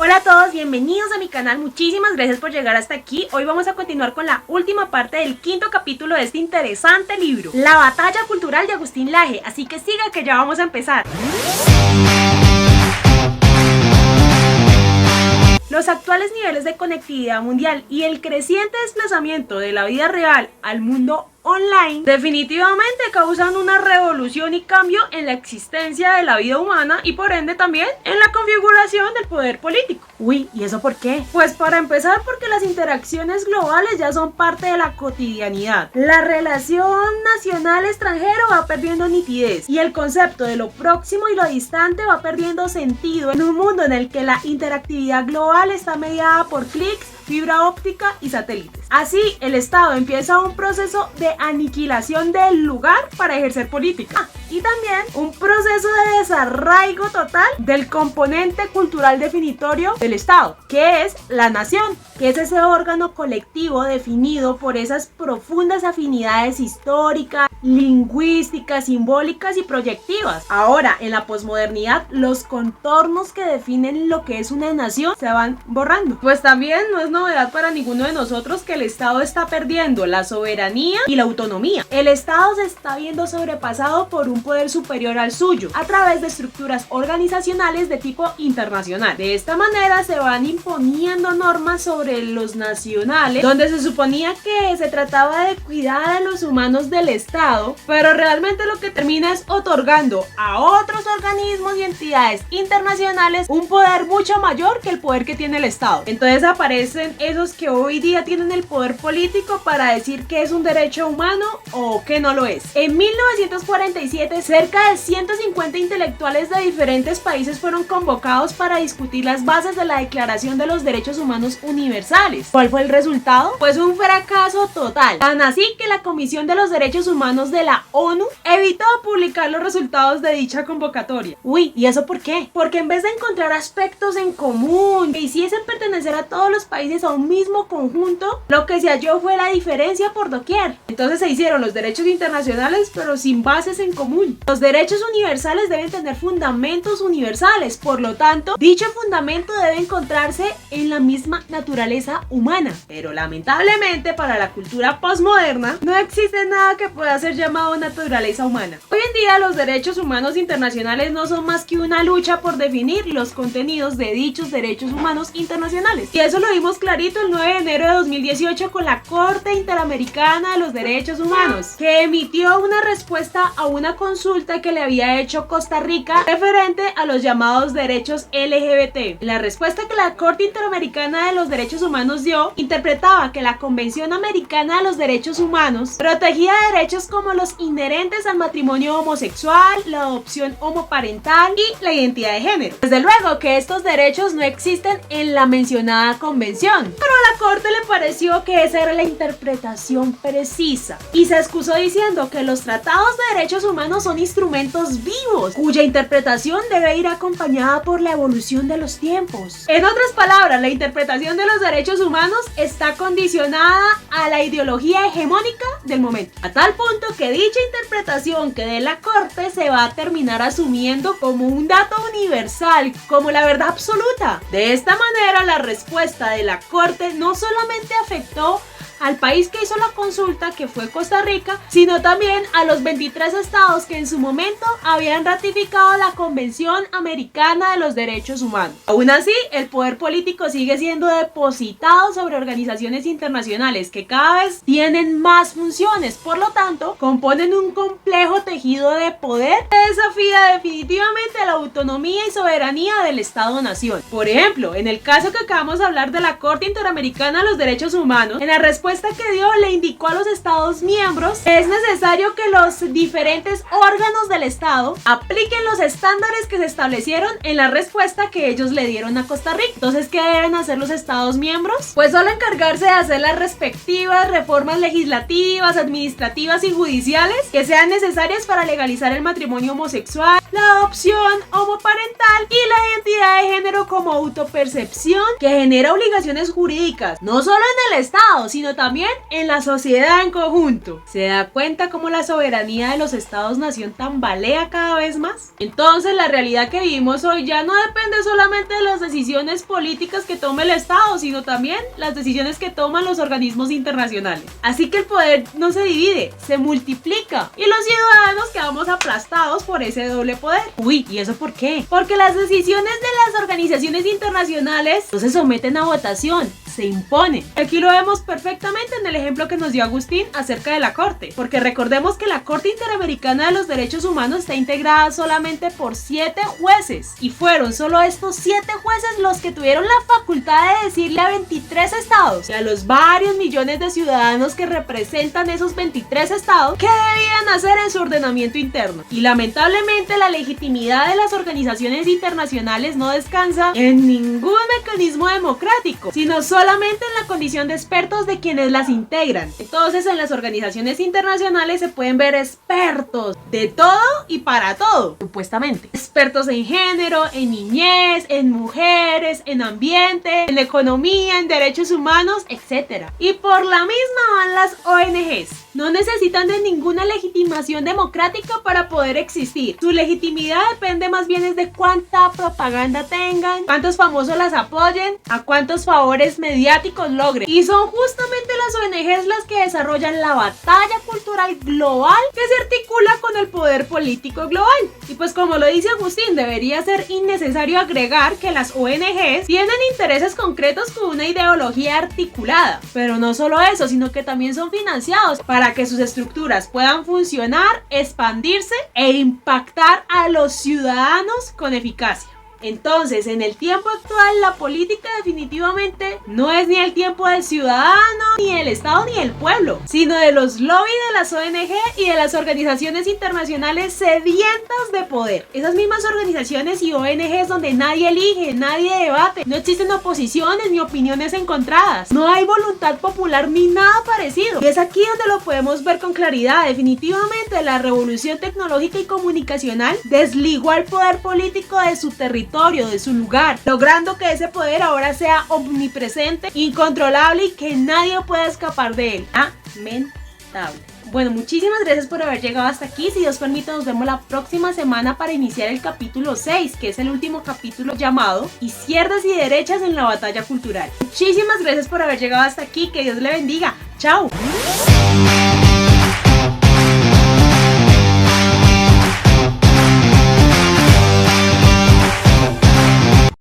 Hola a todos, bienvenidos a mi canal, muchísimas gracias por llegar hasta aquí. Hoy vamos a continuar con la última parte del quinto capítulo de este interesante libro, La batalla cultural de Agustín Laje, así que siga que ya vamos a empezar. Los actuales niveles de conectividad mundial y el creciente desplazamiento de la vida real al mundo online definitivamente causan una revolución y cambio en la existencia de la vida humana y por ende también en la configuración del poder político. Uy, ¿y eso por qué? Pues para empezar porque las interacciones globales ya son parte de la cotidianidad. La relación nacional-extranjero va perdiendo nitidez y el concepto de lo próximo y lo distante va perdiendo sentido en un mundo en el que la interactividad global está mediada por clics, fibra óptica y satélites. Así, el Estado empieza un proceso de aniquilación del lugar para ejercer política. Y también un proceso de desarraigo total del componente cultural definitorio del Estado, que es la nación, que es ese órgano colectivo definido por esas profundas afinidades históricas, lingüísticas, simbólicas y proyectivas. Ahora, en la posmodernidad, los contornos que definen lo que es una nación se van borrando. Pues también no es novedad para ninguno de nosotros que el Estado está perdiendo la soberanía y la autonomía. El Estado se está viendo sobrepasado por un poder superior al suyo a través de estructuras organizacionales de tipo internacional. De esta manera se van imponiendo normas sobre los nacionales, donde se suponía que se trataba de cuidar a los humanos del Estado, pero realmente lo que termina es otorgando a otros organismos y entidades internacionales un poder mucho mayor que el poder que tiene el Estado. Entonces aparecen esos que hoy día tienen el poder político para decir que es un derecho humano o que no lo es. En 1947, cerca de 150 intelectuales de diferentes países fueron convocados para discutir las bases de la Declaración de los Derechos Humanos Universales. ¿Cuál fue el resultado? Pues un fracaso total. Tan así que la Comisión de los Derechos Humanos de la ONU evitó publicar los resultados de dicha convocatoria. Uy, ¿y eso por qué? Porque en vez de encontrar aspectos en común que hiciesen pertenecer a todos los países a un mismo conjunto, lo que se halló fue la diferencia por doquier. Entonces se hicieron los derechos internacionales pero sin bases en común. Los derechos universales deben tener fundamentos universales, por lo tanto, dicho fundamento debe encontrarse en la misma naturaleza humana. Pero lamentablemente para la cultura postmoderna no existe nada que pueda ser llamado naturaleza humana. Hoy en día los derechos humanos internacionales no son más que una lucha por definir los contenidos de dichos derechos humanos internacionales. Y eso lo vimos clarito el 9 de enero de 2018 con la Corte Interamericana de los Derechos Humanos, que emitió una respuesta a una consulta que le había hecho Costa Rica referente a los llamados derechos LGBT. La respuesta que la Corte Interamericana de los Derechos Humanos dio interpretaba que la Convención Americana de los Derechos Humanos protegía derechos como los inherentes al matrimonio homosexual, la adopción homoparental y la identidad de género. Desde luego que estos derechos no existen en la mencionada convención, pero a la Corte le pareció que esa era la interpretación precisa y se excusó diciendo que los tratados de derechos humanos son instrumentos vivos cuya interpretación debe ir acompañada por la evolución de los tiempos. En otras palabras, la interpretación de los derechos humanos está condicionada a la ideología hegemónica del momento, a tal punto que dicha interpretación que dé la Corte se va a terminar asumiendo como un dato universal, como la verdad absoluta. De esta manera, la respuesta de la Corte no solamente afectó al país que hizo la consulta, que fue Costa Rica, sino también a los 23 estados que en su momento habían ratificado la Convención Americana de los Derechos Humanos. Aún así, el poder político sigue siendo depositado sobre organizaciones internacionales que cada vez tienen más funciones, por lo tanto, componen un complejo tejido de poder que desafía definitivamente la autonomía y soberanía del Estado-nación. Por ejemplo, en el caso que acabamos de hablar de la Corte Interamericana de los Derechos Humanos, en la respuesta que dio le indicó a los Estados miembros que es necesario que los diferentes órganos del Estado apliquen los estándares que se establecieron en la respuesta que ellos le dieron a Costa Rica. Entonces, ¿qué deben hacer los Estados miembros? Pues solo encargarse de hacer las respectivas reformas legislativas, administrativas y judiciales que sean necesarias para legalizar el matrimonio homosexual, la adopción homoparental y la identidad de género como autopercepción que genera obligaciones jurídicas, no solo en el Estado, sino también en la sociedad en conjunto. ¿Se da cuenta cómo la soberanía de los Estados-nación tambalea cada vez más? Entonces la realidad que vivimos hoy ya no depende solamente de las decisiones políticas que tome el Estado, sino también las decisiones que toman los organismos internacionales. Así que el poder no se divide, se multiplica y los ciudadanos quedamos aplastados por ese doble poder. Uy, ¿y eso por qué? Porque las decisiones de las organizaciones internacionales no se someten a votación, se imponen. Aquí lo vemos perfectamente en el ejemplo que nos dio Agustín acerca de la Corte, porque recordemos que la Corte Interamericana de los Derechos Humanos está integrada solamente por 7 jueces y fueron solo estos 7 jueces los que tuvieron la facultad de decirle a 23 estados y a los varios millones de ciudadanos que representan esos 23 estados qué debían hacer en su ordenamiento interno. Y lamentablemente la legitimidad de las organizaciones internacionales no descansa en ningún mecanismo democrático, sino solamente en la condición de expertos de quienes las integran. Entonces en las organizaciones internacionales se pueden ver expertos de todo y para todo, supuestamente. Expertos en género, en niñez, en mujeres, en ambiente, en economía, en derechos humanos, etc. Y por la misma van las ONGs. No necesitan de ninguna legitimación democrática para poder existir. Su legitimidad depende más bien de cuánta propaganda tengan, cuántos famosos las apoyen, a cuántos favores mediáticos logren. Y son justamente las ONGs las que desarrollan la batalla cultural global que se articula con el poder político global. Y pues como lo dice Agustín, debería ser innecesario agregar que las ONGs tienen intereses concretos con una ideología articulada. Pero no solo eso, sino que también son financiados para que sus estructuras puedan funcionar, expandirse e impactar a los ciudadanos con eficacia. Entonces, en el tiempo actual, la política definitivamente no es ni el tiempo del ciudadano, ni el Estado, ni el pueblo, sino de los lobbies de las ONG y de las organizaciones internacionales sedientas de poder. Esas mismas organizaciones y ONGs donde nadie elige, nadie debate, no existen oposiciones ni opiniones encontradas, no hay voluntad popular ni nada parecido. Y es aquí donde lo podemos ver con claridad. Definitivamente, la revolución tecnológica y comunicacional desligó al poder político de su territorio, de su lugar, logrando que ese poder ahora sea omnipresente, incontrolable y que nadie pueda escapar de él. Lamentable. Bueno, muchísimas gracias por haber llegado hasta aquí. Si Dios permite, nos vemos la próxima semana para iniciar el capítulo 6, que es el último capítulo llamado Izquierdas y Derechas en la Batalla Cultural. Muchísimas gracias por haber llegado hasta aquí. Que Dios le bendiga. ¡Chao!